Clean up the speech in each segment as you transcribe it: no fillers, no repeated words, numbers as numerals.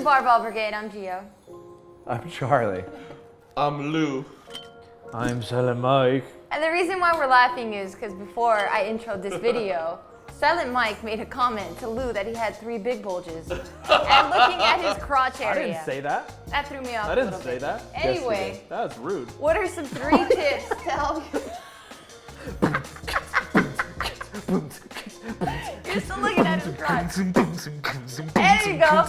Barbell Brigade. I'm Gio. I'm Charlie. I'm Lou. I'm Silent Mike. And the reason why we're laughing is because before I introed this video, Silent Mike made a comment to Lou that he had 3 big bulges. And looking at his crotch area. I didn't say that. That threw me off I a didn't little say bit. that. Anyway, That was rude. what are some 3 tips to help you? You're still looking at his crotch. There you go.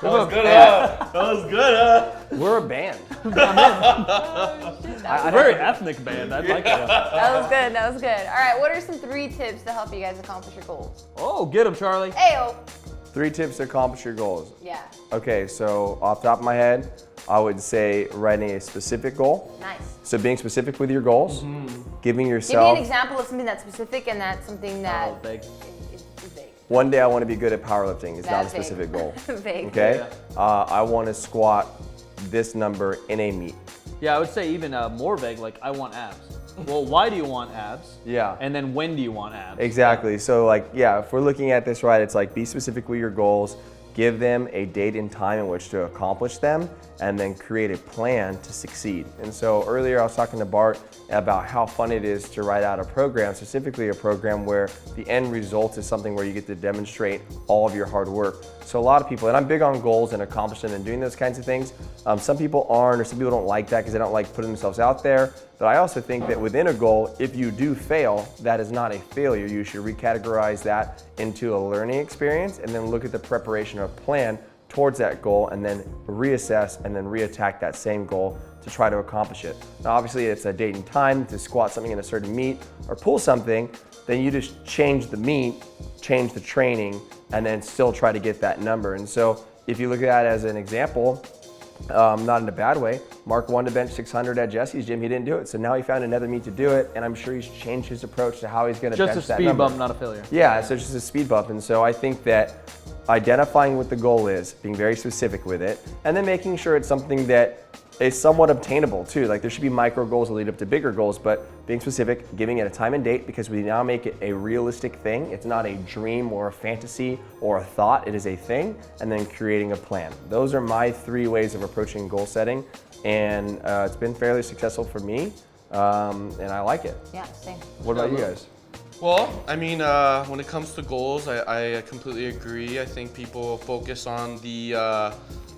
That was good, huh? That was good, huh? We're a band. A very ethnic band. I'd like that. That was good. That was good. All right, what are some 3 tips to help you guys accomplish your goals? Oh, get him, Charlie. Ayo. 3 tips to accomplish your goals. Yeah. Okay, so off the top of my head, I would say writing a specific goal. Nice. So being specific with your goals, giving Give yourself. me an example of something that's specific and that's something that Big. is vague. One day I want to be good at powerlifting. It's not a That's vague. specific goal. Vague. Okay? I want to squat this number in a meet. Yeah, I would say even more vague, like I want abs. Well, why do you want abs? Yeah. And then when do you want abs? Exactly. So like, yeah, if we're looking at this right, it's like be specific with your goals, give them a date and time in which to accomplish them, and then create a plan to succeed. And so earlier I was talking to Bart about how fun it is to write out a program, specifically a program where the end result is something where you get to demonstrate all of your hard work. So a lot of people, and I'm big on goals and accomplishing and doing those kinds of things. Some people aren't, or some people don't like that because they don't like putting themselves out there. But I also think that within a goal, if you do fail, that is not a failure. You should recategorize that into a learning experience and then look at the preparation of a plan towards that goal and then reassess and then reattack that same goal to try to accomplish it. Now obviously it's a date and time to squat something in a certain meet or pull something, then you just change the meet, change the training, and then still try to get that number. And so if you look at that as an example, not in a bad way, Mark wanted to bench 600 at Jesse's gym, he didn't do it. So now he found another meet to do it, and I'm sure he's changed his approach to how he's gonna bench that number. Just a speed bump, not a failure. Yeah, so it's just a speed bump. And so I think that identifying what the goal is, being very specific with it, and then making sure it's something that is somewhat obtainable too. Like there should be micro goals that lead up to bigger goals, but being specific, giving it a time and date, because we now make it a realistic thing. It's not a dream or a fantasy or a thought, it is a thing, and then creating a plan. Those are my 3 ways of approaching goal setting, and it's been fairly successful for me, and I like it. Yeah, same. What about you guys? Well, I mean, when it comes to goals, I completely agree. I think people focus on the,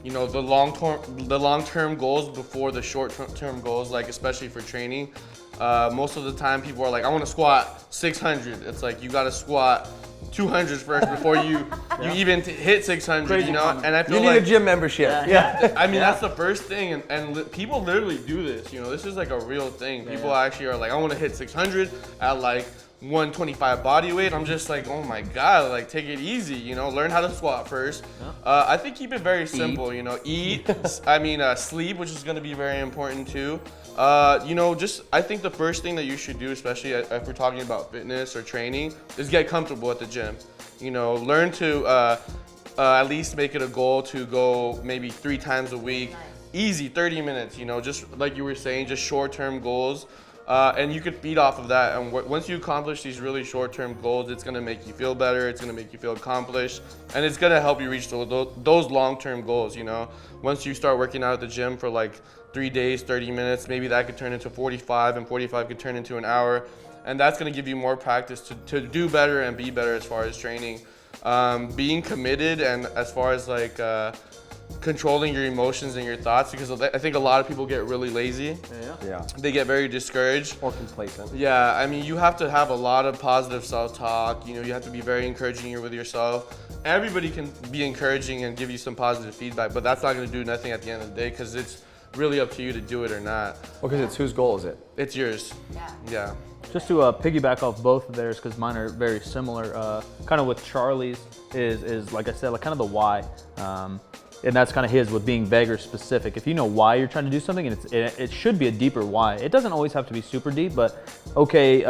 the long-term goals before the short-term goals, like especially for training. Most of the time, people are like, I want to squat 600. It's like you got to squat 200s first before you even hit 600. Crazy you know, comment. and I feel You need like a gym membership. Yeah. I mean, that's the first thing, and people literally do this. You know, this is like a real thing. People actually are like, I want to hit 600 at like 125 body weight. I'm just like, oh my god, like take it easy. You know, learn how to squat first. I think keep it very simple. You know, eat. Sleep, which is going to be very important too. I think the first thing that you should do, especially if we're talking about fitness or training, is get comfortable at the gym. You know, learn to at least make it a goal to go maybe 3 times a week. Nice. Easy, 30 minutes, you know, just like you were saying, just short-term goals. And you could feed off of that. And once you accomplish these really short-term goals, it's gonna make you feel better, it's gonna make you feel accomplished, and it's gonna help you reach those long-term goals, you know? Once you start working out at the gym for like 3 days, 30 minutes, maybe that could turn into 45, and 45 could turn into an hour. And that's gonna give you more practice to do better and be better as far as training. Being committed, and as far as like, controlling your emotions and your thoughts, because I think a lot of people get really lazy. Yeah. They get very discouraged. Or complacent. Yeah, I mean, you have to have a lot of positive self-talk. You know, you have to be very encouraging with yourself. Everybody can be encouraging and give you some positive feedback, but that's not going to do nothing at the end of the day, because it's really up to you to do it or not. Well, because it's whose goal is it? It's yours. Yeah. Yeah. Just to piggyback off both of theirs, because mine are very similar. Kind of with Charlie's is like I said, like kind of the why. And that's kind of his with being vague or specific. If you know why you're trying to do something, and it should be a deeper why. It doesn't always have to be super deep, but okay,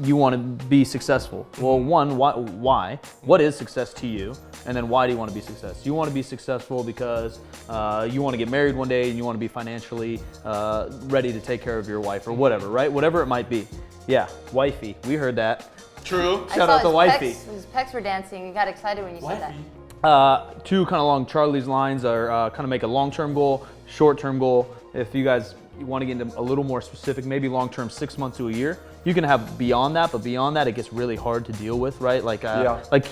you want to be successful. Well, one, why? What is success to you? And then why do you want to be successful? You want to be successful because you want to get married one day and you want to be financially ready to take care of your wife or whatever, right? Whatever it might be. Yeah, wifey, we heard that. True. I Shout saw out to his Wifey. His pecs were dancing. You got excited when you said that. Two kind of along Charlie's lines are kind of make a long-term goal, short-term goal. If you guys want to get into a little more specific, maybe long-term 6 months to a year, you can have beyond that, but beyond that, it gets really hard to deal with, right? Like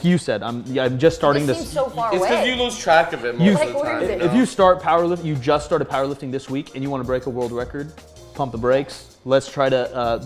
you said, I'm just starting This this. seems so far It's because away. you lose track of it most Like, of the where time. is it? you If know? you start powerlifting, you just started powerlifting this week, and you want to break a world record, pump the brakes. Let's try to,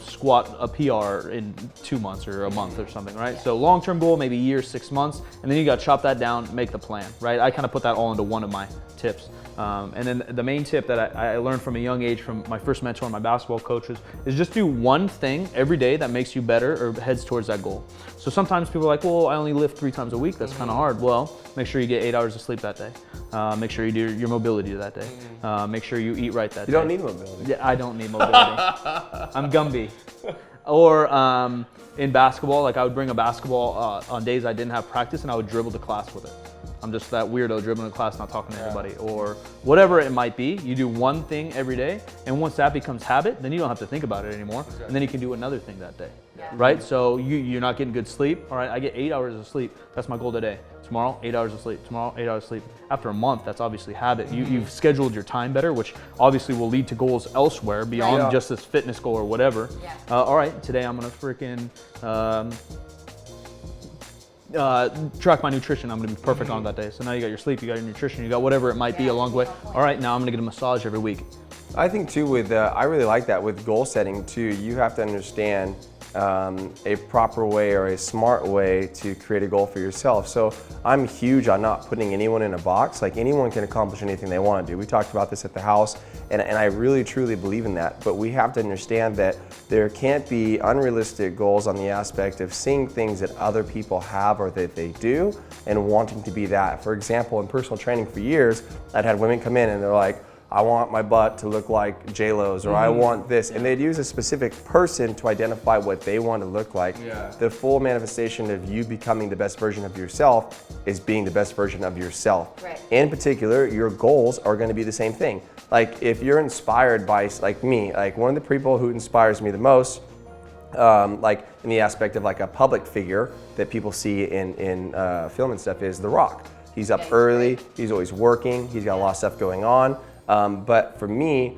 squat a PR in 2 months or a month or something, right? So long-term goal, maybe a year, 6 months, and then you got to chop that down, make the plan, right? I kind of put that all into one of my tips. And then the main tip that I learned from a young age from my first mentor and my basketball coaches is just do one thing every day that makes you better or heads towards that goal. So sometimes people are like, well, I only lift 3 times a week. That's kind of hard. Well, make sure you get 8 hours of sleep that day. Make sure you do your mobility that day. Make sure you eat right that day. You don't need mobility. Yeah, I don't need mobility. I'm Gumby. Or in basketball, like I would bring a basketball on days I didn't have practice and I would dribble to class with it. I'm just that weirdo dribbling to class, not talking to anybody, or whatever it might be. You do one thing every day, and once that becomes habit, then you don't have to think about it anymore, and then you can do another thing that day, right? So you're not getting good sleep. All right, I get 8 hours of sleep. That's my goal today. Tomorrow, 8 hours of sleep. Tomorrow, 8 hours of sleep. After a month, that's obviously habit. You've scheduled your time better, which obviously will lead to goals elsewhere beyond just this fitness goal or whatever. All right, today I'm gonna freaking track my nutrition. I'm gonna be perfect on that day. So now you got your sleep, you got your nutrition, you got whatever it might be along the way. All right, now I'm gonna get a massage every week. I think too with, I really like that with goal setting too, you have to understand a proper way or a smart way to create a goal for yourself. So I'm huge on not putting anyone in a box. Like anyone can accomplish anything they want to do. We talked about this at the house and I really truly believe in that. But we have to understand that there can't be unrealistic goals on the aspect of seeing things that other people have or that they do and wanting to be that. For example, in personal training for years, I'd had women come in and they're like, I want my butt to look like J-Lo's, or I want this. And they'd use a specific person to identify what they want to look like. The full manifestation of you becoming the best version of yourself is being the best version of yourself. Right. In particular, your goals are going to be the same thing. Like if you're inspired by, like me, like one of the people who inspires me the most, like in the aspect of like a public figure that people see in film and stuff, is The Rock. He's up early, he's always working, he's got a lot of stuff going on. But for me,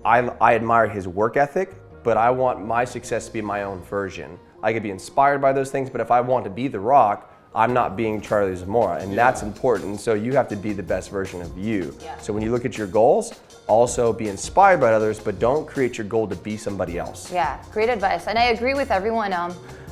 I admire his work ethic, but I want my success to be my own version. I could be inspired by those things, but if I want to be The Rock, I'm not being Charlie Zamora, and that's important. So you have to be the best version of you. So when you look at your goals, also be inspired by others, but don't create your goal to be somebody else. Yeah, great advice. And I agree with everyone.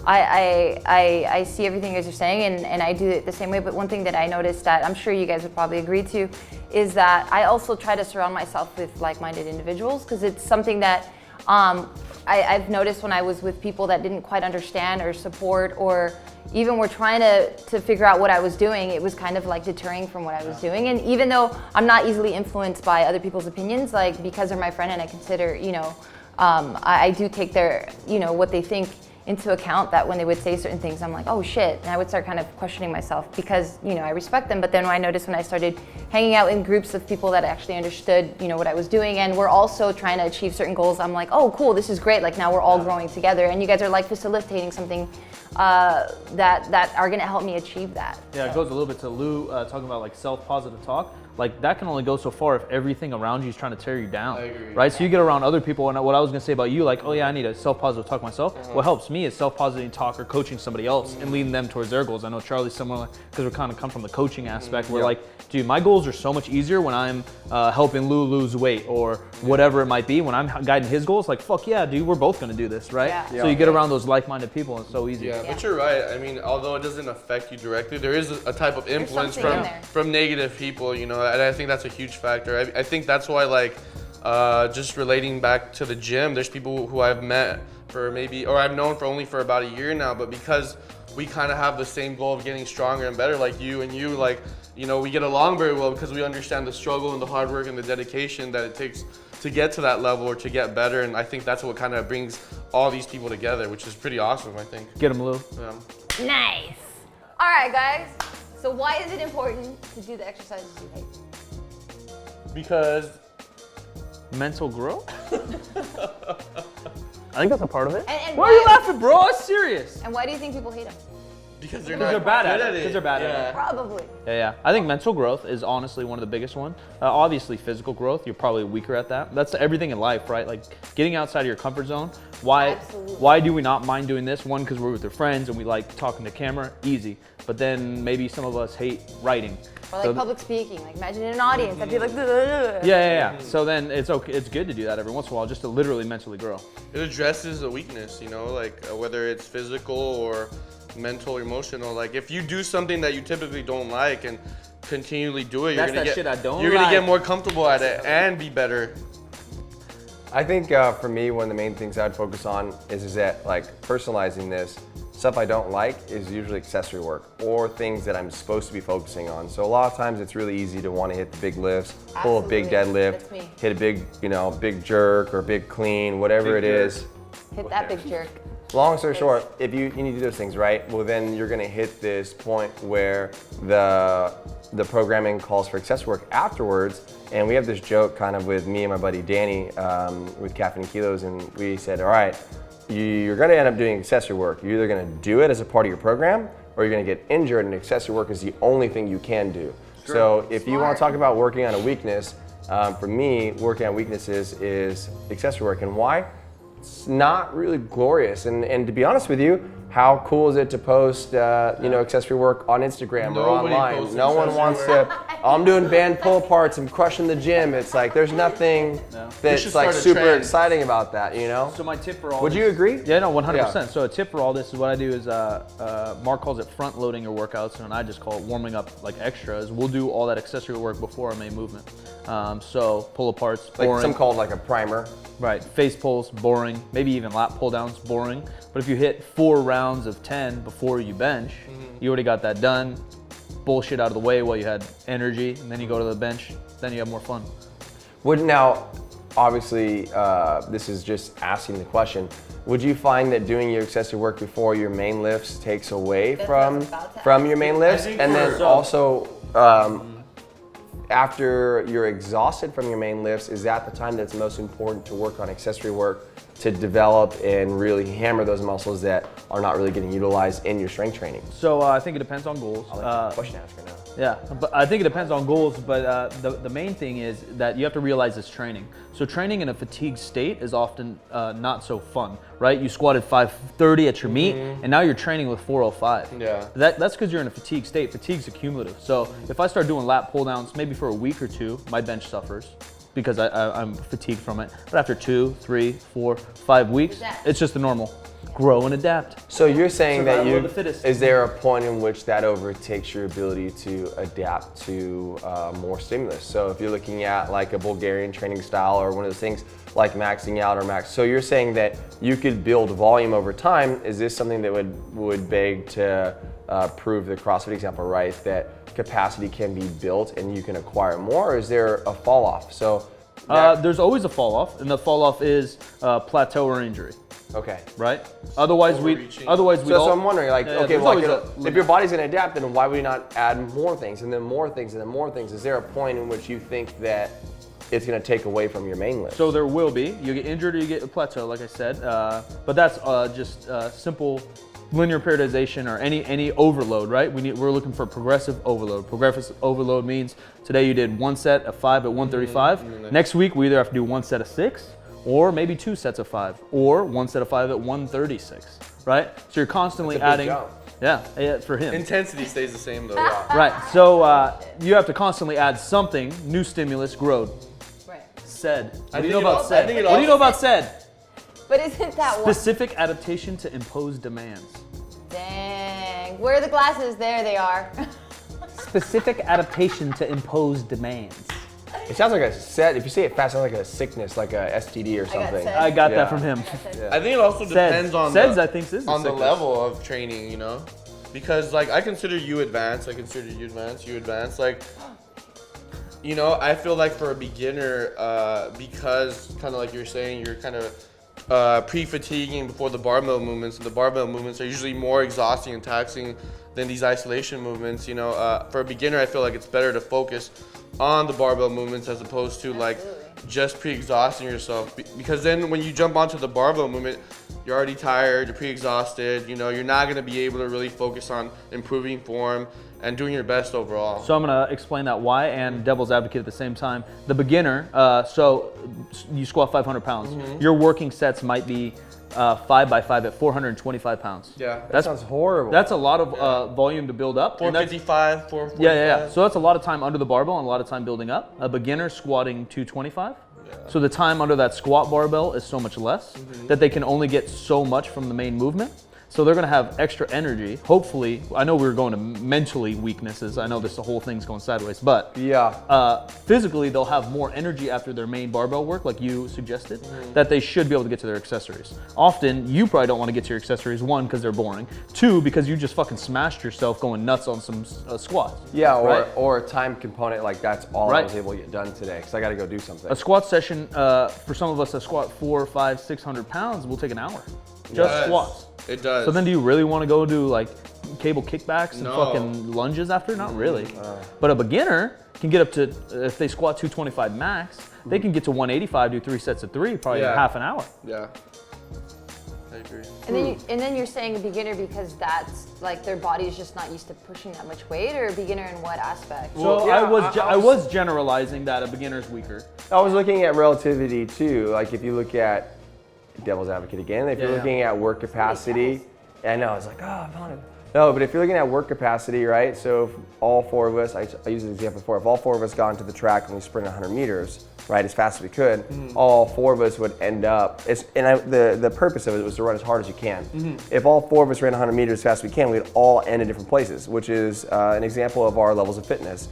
I see everything as you're saying, and I do it the same way. But one thing that I noticed that I'm sure you guys would probably agree to is that I also try to surround myself with like-minded individuals, because it's something that I've noticed when I was with people that didn't quite understand or support, or even were trying to figure out what I was doing, it was kind of like deterring from what I was doing. And even though I'm not easily influenced by other people's opinions, like because they're my friend and I consider, I do take their, what they think into account, that when they would say certain things, I'm like, oh shit, and I would start kind of questioning myself because, I respect them. But then I noticed when I started hanging out in groups of people that actually understood, what I was doing, and we're also trying to achieve certain goals, I'm like, oh cool, this is great, like now we're all growing together, and you guys are like facilitating something that are gonna help me achieve that. Yeah, it goes a little bit to Lou talking about like self-positive talk. Like that can only go so far if everything around you is trying to tear you down. I agree. Right? So you get around other people, and what I was gonna say about you, like, oh yeah, I need a self-positive talk myself. What helps me is self-positive talk or coaching somebody else and leading them towards their goals. I know Charlie's similar because we kind of come from the coaching aspect. We're like, dude, my goals are so much easier when I'm helping Lou lose weight or whatever it might be. When I'm guiding his goals, like, fuck yeah, dude, we're both gonna do this, right? So you get around those like-minded people, and it's so easy. Yeah, but you're right. I mean, although it doesn't affect you directly, there is a type of influence from negative people, and I think that's a huge factor. I think that's why, like, just relating back to the gym, there's people who I've met for I've known for only for about a year now, but because we kind of have the same goal of getting stronger and better, like you, like, we get along very well because we understand the struggle and the hard work and the dedication that it takes to get to that level or to get better. And I think that's what kind of brings all these people together, which is pretty awesome, I think. Get them, Lou. Yeah. Nice. All right, guys. So why is it important to do the exercises you hate? Because Mental growth? I think that's a part of it. And why are you laughing, bro? I'm serious. And why do you think people hate him? Because they're Because not they're bad good at it. Because they're bad at it. Probably. Yeah. I think mental growth is honestly one of the biggest ones. Obviously, physical growth, you're probably weaker at that. That's everything in life, right? Like getting outside of your comfort zone. Absolutely. Why do we not mind doing this? One, because we're with our friends and we like talking to camera, easy. But then maybe some of us hate writing. Or like public speaking. Like imagine in an audience, I'd be like, "Ugh." Yeah. So then it's okay. It's good to do that every once in a while, just to literally mentally grow. It addresses a weakness, like whether it's physical or mental, emotional. Like if you do something that you typically don't like and continually do it, you're gonna get more comfortable at it and be better. I think for me, one of the main things I'd focus on is that like personalizing this. Stuff I don't like is usually accessory work or things that I'm supposed to be focusing on. So a lot of times it's really easy to want to hit the big lifts, pull a big deadlift, That's me. hit a big, big jerk or big clean, whatever it is. Hit that big jerk. Long story short, if you need to do those things right, well then you're gonna hit this point where the programming calls for accessory work afterwards. And we have this joke kind of with me and my buddy Danny with Caffeine and Kilos, and we said, all right, you're gonna end up doing accessory work. You're either gonna do it as a part of your program or you're gonna get injured, and accessory work is the only thing you can do. Sure. So if you wanna talk about working on a weakness, for me, working on weaknesses is accessory work. And why? It's not really glorious. And to be honest with you, how cool is it to post, accessory work on Instagram or online? No one wants to. I'm doing band pull aparts. I'm crushing the gym. It's like there's nothing that's like super exciting about that, So my tip for all. Would you agree? Yeah, no, 100%. So a tip for all this is what I do is Mark calls it front loading your workouts, and I just call it warming up like extras. We'll do all that accessory work before our main movement. So pull aparts, boring. Like some called like a primer. Right, face pulls, boring. Maybe even lat pull downs, boring. But if you hit 4 rounds of 10 before you bench, you already got that done. Bullshit out of the way while you had energy, and then you go to the bench, then you have more fun. Obviously, this is just asking the question. Would you find that doing your accessory work before your main lifts takes away from your main lifts? And then also, after you're exhausted from your main lifts, is that the time that's most important to work on accessory work to develop and really hammer those muscles that are not really getting utilized in your strength training? So I think it depends on goals. I like that question asker now. Yeah, but I think it depends on goals, but the main thing is that you have to realize it's training. So training in a fatigued state is often not so fun, right? You squatted 530 at your meet, and now you're training with 405. Yeah. That's because you're in a fatigued state. Fatigue's accumulative. So if I start doing lat pull downs, maybe for a week or two, my bench suffers because I'm fatigued from it. But after 2, 3, 4, 5 weeks, it's just the normal. Grow and adapt. So you're saying that Survival of the fittest. is there a point in which that overtakes your ability to adapt to more stimulus? So if you're looking at like a Bulgarian training style or one of those things like maxing out or max, so you're saying that you could build volume over time. Is this something that would beg to prove the CrossFit example right, that capacity can be built and you can acquire more, or is there a fall off? So there's always a fall off, and the fall off is plateau or injury. Okay. Right? Otherwise we So I'm wondering, like, okay, there's well, always if your body's gonna adapt, then why would you not add more things and then more things and then more things? Is there a point in which you think that it's gonna take away from your main lift? So there will be. You get injured or you get a plateau, like I said. But that's just simple linear periodization or any overload, right? We're looking for progressive overload. Progressive overload means today you did 1 set of 5 at 135. Next week we either have to do 1 set of 6 or maybe 2 sets of 5 or 1 set of 5 at 136, right? So you're constantly adding. Yeah, for him. Intensity stays the same though. Right, so you have to constantly add something, new stimulus, growth. Right. Said. I What do you think know it about all- I said? think it What do all- you know about said? But isn't that one? Specific adaptation to impose demands. Dang. Where are the glasses? There they are. Specific adaptation to impose demands. It sounds like a set. If you say it fast, it sounds like a sickness, like a STD or something. said. I got Yeah. that from him. I think it also depends on Seds, I think, is a on the sickness. level of training, because like I consider you advanced, you advanced. Like, I feel like for a beginner, because kind of like you're saying, you're kind of pre-fatiguing before the barbell movements, and the barbell movements are usually more exhausting and taxing than these isolation movements. For a beginner, I feel like it's better to focus on the barbell movements as opposed to like just pre-exhausting yourself, because then when you jump onto the barbell movement, you're already tired, you're pre-exhausted, you know, you're not gonna be able to really focus on improving form and doing your best overall. So I'm gonna explain that why and devil's advocate at the same time. The beginner, so you squat 500 pounds. Your working sets might be 5 by 5 at 425 pounds. Yeah. That sounds horrible. That's a lot of volume to build up. and that's- 455, 445. Yeah. So that's a lot of time under the barbell and a lot of time building up. A beginner squatting 225. So the time under that squat barbell is so much less that they can only get so much from the main movement. So they're gonna have extra energy. Hopefully, I know we were going to mentally weaknesses. I know the whole thing's going sideways, but physically they'll have more energy after their main barbell work, like you suggested, that they should be able to get to their accessories. Often, you probably don't want to get to your accessories, 1, because they're boring, 2, because you just fucking smashed yourself going nuts on some squats. Yeah, right? or a time component, like that's all I Right. was able to get done today, because I got to go do something. A squat session, for some of us, a squat 400, 500, 600 pounds will take an hour. Just squats. It does. So then do you really want to go do like cable kickbacks and No. fucking lunges after? Not really. But a beginner can get up to, if they squat 225 max, they can get to 185, do 3 sets of 3, probably in half an hour. Yeah. I agree. And then you're saying a beginner because that's like their body is just not used to pushing that much weight, or a beginner in what aspect? So yeah, I was generalizing that a beginner's weaker. I was looking at relativity too. Like if you look at devil's advocate again, if you're looking at work capacity, I know it's like, oh, I'm on it. No, but if you're looking at work capacity, right? So if all 4 of us, I use this example before, if all 4 of us got into the track and we sprint 100 meters, right, as fast as we could, all 4 of us would end up, the purpose of it was to run as hard as you can. If all 4 of us ran 100 meters as fast as we can, we'd all end in different places, which is an example of our levels of fitness.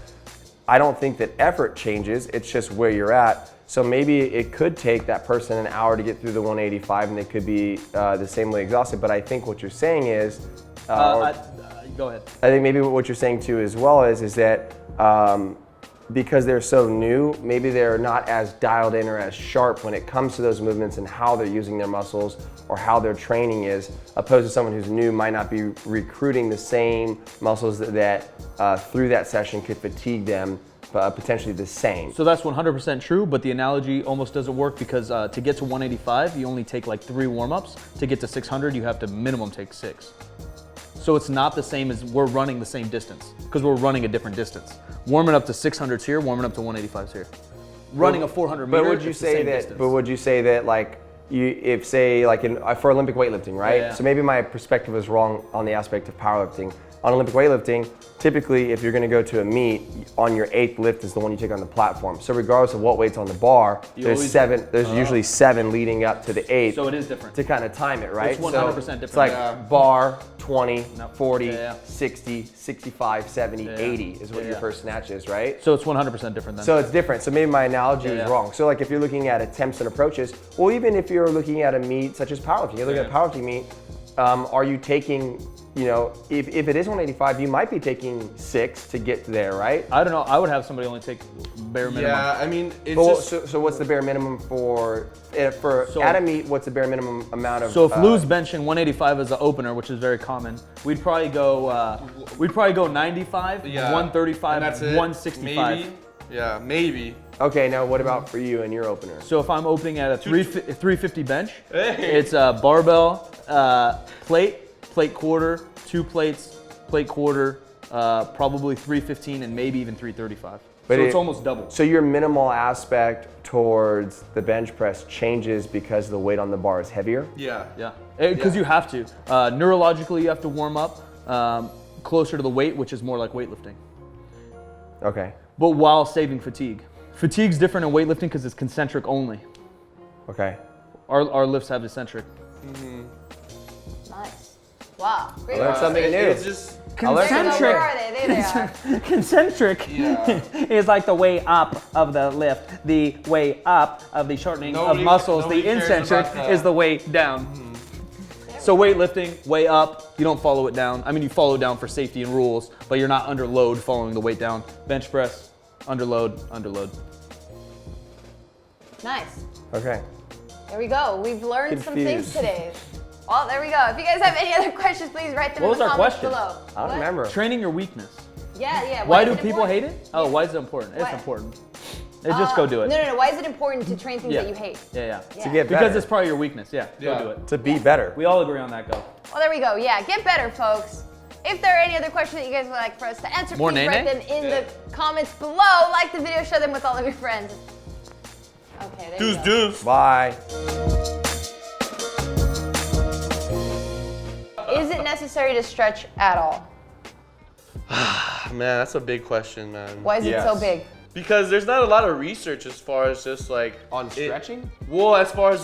I don't think that effort changes, it's just where you're at. So maybe it could take that person an hour to get through the 185 and they could be the same way exhausted, but I think what you're saying is, Go ahead. I think maybe what you're saying too as well is that because they're so new, maybe they're not as dialed in or as sharp when it comes to those movements and how they're using their muscles or how their training is, opposed to someone who's new might not be recruiting the same muscles that through that session could fatigue them, but potentially the same. So that's 100% true, but the analogy almost doesn't work because to get to 185, you only take like 3 warm-ups. To get to 600, you have to minimum take 6. So it's not the same as we're running the same distance because we're running a different distance. Warming up to 600s here, warming up to 185s here. Running a 400 meter, but would you it's the say same that? distance. But would you say that like if say like for Olympic weightlifting, right? Yeah. So maybe my perspective is wrong on the aspect of powerlifting. On Olympic weightlifting, typically if you're going to go to a meet, on your 8th lift is the one you take on the platform. So regardless of what weight's on the bar, there's usually 7 leading up to the 8th. So it is different. To kind of time it, right? It's 100% different. It's like bar, 20, 40, Yeah. 60, 65, 70, 80 is what your first snatch is, right? So it's 100% different then. So it's different. So maybe my analogy was Yeah. wrong. So like if you're looking at attempts and approaches, well, even if you're looking at a meet such as powerlifting, you're looking at a powerlifting meet, are you taking, you know, if it is 185, you might be taking 6 to get there, right? I don't know. I would have somebody only take bare minimum. Yeah, I mean, it's But, just. so what's the bare minimum for at a meet? What's the bare minimum amount of? So if Lou's benching 185 as an opener, which is very common, we'd probably go 95, Yeah, 135, and that's it. 165. Maybe. Yeah, maybe. Okay, now what about for you and your opener? So if I'm opening at a 350 bench, Hey. it's a barbell, plate quarter, 2 plates, plate quarter, probably 315 and maybe even 335. But So it's almost double. So your minimal aspect towards the bench press changes because the weight on the bar is heavier? Yeah. Yeah, because you have to. Neurologically, you have to warm up closer to the weight, which is more like weightlifting, Okay. but while saving fatigue. Fatigue's different in weightlifting because it's concentric only. Okay. Our lifts have eccentric. Nice. Wow. Great. Learned something new. It's just. I learned something So new. where are they? There they are. Concentric Yeah. is like the way up of the lift, the way up of the shortening Nobody- of muscles. nobody The cares incentric about that. is the way down. So weightlifting, way up, you don't follow it down. I mean, you follow it down for safety and rules, but you're not under load following the weight down. Bench press, under load, under load. Nice. Okay. There we go. We've learned some things Confused. today. Well, there we go. If you guys have any other questions, please write them What in the was our comments question? below. I don't What? remember. Training your weakness. Yeah, yeah. Why is do it people important? hate it? Oh, why is it important? It's Why? important. Just go do it. No. Why is it important to train things Yeah. that you hate? Yeah. To get better. Because it's probably your weakness. Yeah. Yeah. Go do it. To be better. We all agree on that. Go. Well, there we go. Yeah, get better, folks. If there are any other questions that you guys would like for us to answer, More please write nay-nay? them in the comments below. Like the video, share them with all of your friends. Okay, there you go. Deuce. Bye. Is it necessary to stretch at all? Man, that's a big question, man. Why is it so Yes. big? Because there's not a lot of research as far as just like On stretching? Well, as far as